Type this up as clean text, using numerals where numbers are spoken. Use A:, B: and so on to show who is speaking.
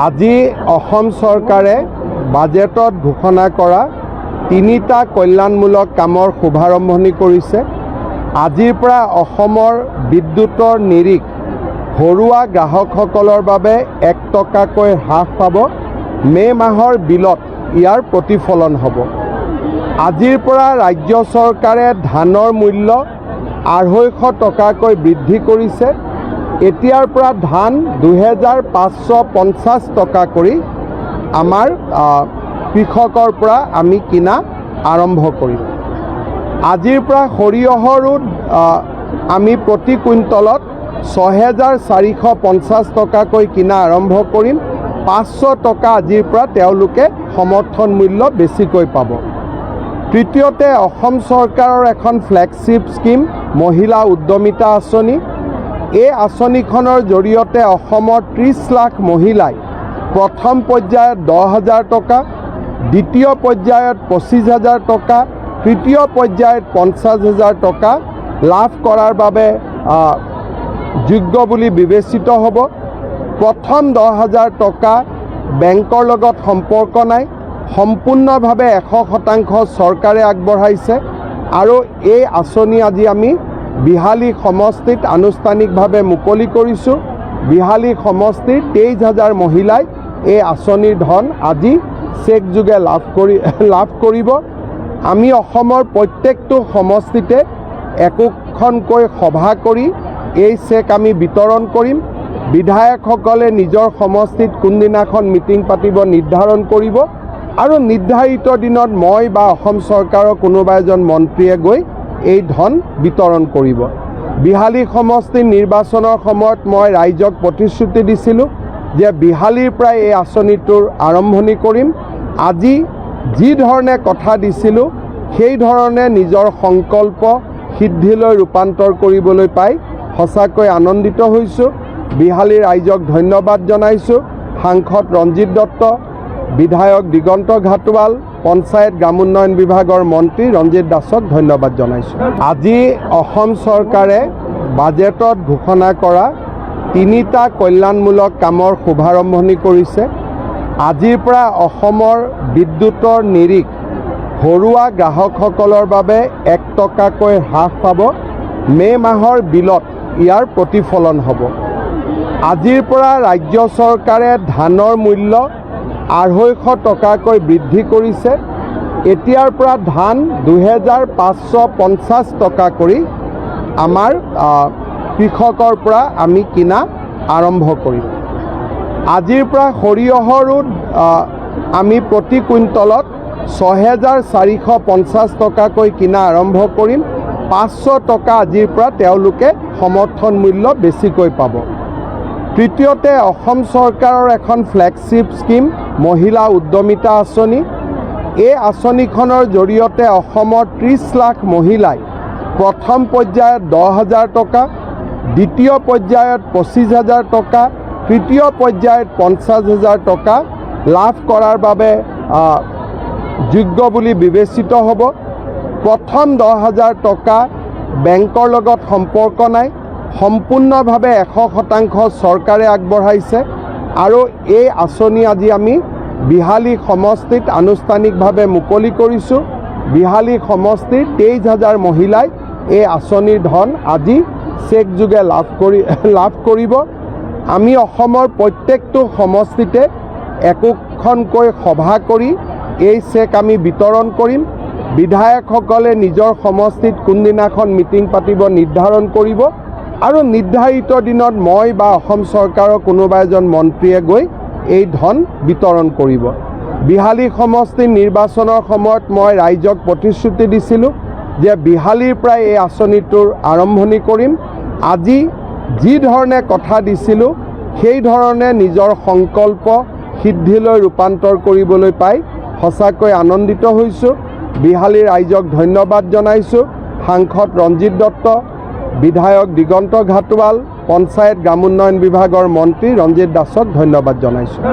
A: আজি অসম চৰকাৰে বাজেটত ঘোষণা কৰা তিনিটা কল্যাণমূলক কামৰ শুভাৰম্ভণি কৰিছে। আজিৰ পৰা অসমৰ বিদ্যুতৰ নিৰিখ ঘৰুৱা গ্ৰাহকসকলৰ বাবে 1 টকাকৈ হ্ৰাস পাব। মে মাহৰ বিলত ইয়াৰ প্ৰতিফলন হ'ব। আজিৰ পৰা ৰাজ্য চৰকাৰে ধানৰ মূল্য 250 টকাকৈ বৃদ্ধি কৰিছে। এতিয়াৰ পৰা ধান 2550 টকা কৰি আমাৰ কৃষকৰ পৰা আমি কিনা আৰম্ভ কৰিম। আজিৰ পৰা সৰিয়হৰো আমি প্ৰতি কুইণ্টলত 6450 টকাকৈ কিনা আৰম্ভ কৰিম। 500 টকা আজিৰ পৰা তেওঁলোকে সমৰ্থন মূল্য বেছিকৈ পাব। তৃতীয়তে অসম চৰকাৰৰ এখন ফ্লেগশ্বিপ স্কিম মহিলা উদ্যমিতা আঁচনি। এই আঁচনিখনৰ জৰিয়তে অসমৰ 30 লাখ মহিলাই প্ৰথম পৰ্যায়ত 10,000 টকা, দ্বিতীয় পৰ্যায়ত 25,000 টকা, তৃতীয় পৰ্যায়ত 50,000 টকা লাভ কৰাৰ বাবে যোগ্য বুলি বিবেচিত হ'ব। প্ৰথম 10,000 টকা বেংকৰ লগত সম্পৰ্ক নাই, সম্পূৰ্ণভাৱে 100% চৰকাৰে আগবঢ়াইছে। আৰু এই আঁচনি আজি আমি বিহালী সমষ্টিত আনুষ্ঠানিকভাৱে মুকলি কৰিছোঁ। বিহালী সমষ্টিৰ 23,000 মহিলাই এই আঁচনিৰ ধন আজি চেকযোগে লাভ কৰিব। আমি অসমৰ প্ৰত্যেকটো সমষ্টিতে একোখনকৈ সভা কৰি এই চেক আমি বিতৰণ কৰিম। বিধায়কসকলে নিজৰ সমষ্টিত কোনদিনাখন মিটিং পাতিব নিৰ্ধাৰণ কৰিব আৰু নিৰ্ধাৰিত দিনত মই বা অসম চৰকাৰৰ কোনোবা এজন মন্ত্ৰীয়ে গৈ এই ধন বিতৰণ কৰিব। বিহালী সমষ্টিৰ নিৰ্বাচনৰ সময়ত মই ৰাইজক প্ৰতিশ্ৰুতি দিছিলোঁ যে বিহালীৰ পৰাই এই আঁচনিটোৰ আৰম্ভণি কৰিম। আজি যি ধৰণে কথা দিছিলোঁ সেই ধৰণে নিজৰ সংকল্প সিদ্ধিলৈ ৰূপান্তৰ কৰিবলৈ পাই সঁচাকৈ আনন্দিত হৈছোঁ। বিহালী ৰাইজক ধন্যবাদ জনাইছোঁ। সাংসদ ৰঞ্জিত দত্ত, বিধায়ক দিগন্ত ঘাটোৱাল, পঞ্চায়ত গ্ৰামোন্নয়ন বিভাগৰ মন্ত্ৰী ৰঞ্জিত দাসক ধন্যবাদ জনাইছোঁ। আজি অসম চৰকাৰে বাজেটত ঘোষণা কৰা তিনিটা কল্যাণমূলক কামৰ শুভাৰম্ভনি কৰিছে। আজিৰ পৰা অসমৰ বিদ্যুতৰ নিৰিখ ঘৰুৱা গ্ৰাহকসকলৰ বাবে 1 টকাকৈ হ্ৰাস পাব। মে মাহৰ বিলত ইয়াৰ প্ৰতিফলন হ'ব। আজিৰ পৰা ৰাজ্য চৰকাৰে ধানৰ মূল্য 250 টকাকৈ বৃদ্ধি কৰিছে। এতিয়াৰ পৰা ধান 2550 টকা কৰি আমাৰ কৃষকৰ পৰা আমি কিনা আৰম্ভ কৰিম। আজিৰ পৰা সৰিয়হৰো আমি প্ৰতি কুইণ্টলত 6450 টকাকৈ কিনা আৰম্ভ কৰিম। 500 টকা আজিৰ পৰা তেওঁলোকে সমৰ্থন মূল্য বেছিকৈ পাব। তৃতীয়তে অসম চৰকাৰৰ এখন ফ্লেগশ্বিপ স্কিম মহিলা উদ্যমিতা আঁচনি। এই আঁচনিখনৰ জৰিয়তে অসমৰ 30 লাখ মহিলাই প্ৰথম পৰ্যায়ত 10,000 টকা, দ্বিতীয় পৰ্যায়ত 25,000 টকা, তৃতীয় পৰ্যায়ত 50,000 টকা লাভ কৰাৰ বাবে যোগ্য বুলি বিবেচিত হ'ব। প্ৰথম 10,000 টকা বেংকৰ লগত সম্পৰ্ক নাই, সম্পূৰ্ণভাৱে 100% চৰকাৰে আগবঢ়াইছে। আৰু এই আঁচনি আজি আমি বিহালী সমষ্টিত আনুষ্ঠানিকভাৱে মুকলি কৰিছোঁ। বিহালী সমষ্টিৰ 23,000 মহিলাই এই আঁচনিৰ ধন আজি চেকযোগে লাভ কৰিব। আমি অসমৰ প্ৰত্যেকটো সমষ্টিতে একোখনকৈ সভা কৰি এই চেক আমি বিতৰণ কৰিম। বিধায়কসকলে নিজৰ সমষ্টিত কোনদিনাখন মিটিং পাতিব নিৰ্ধাৰণ কৰিব আৰু নিৰ্ধাৰিত দিনত মই বা অসম চৰকাৰৰ কোনোবা এজন মন্ত্ৰীয়ে গৈ এই ধন বিতৰণ কৰিব। বিহালী সমষ্টিৰ নিৰ্বাচনৰ সময়ত মই ৰাইজক প্ৰতিশ্ৰুতি দিছিলোঁ যে বিহালীৰ পৰাই এই আঁচনিটোৰ আৰম্ভণি কৰিম। আজি যি ধৰণে কথা দিছিলোঁ সেই ধৰণে নিজৰ সংকল্প সিদ্ধিলৈ ৰূপান্তৰ কৰিবলৈ পাই সঁচাকৈ আনন্দিত হৈছোঁ। বিহালী ৰাইজক ধন্যবাদ জনাইছোঁ। সাংসদ ৰঞ্জিত দত্ত, বিধায়ক দিগন্ত ঘাটোৱাল, পঞ্চায়ত গ্ৰামোন্নয়ন বিভাগৰ মন্ত্ৰী ৰঞ্জিত দাসক ধন্যবাদ জনাইছোঁ।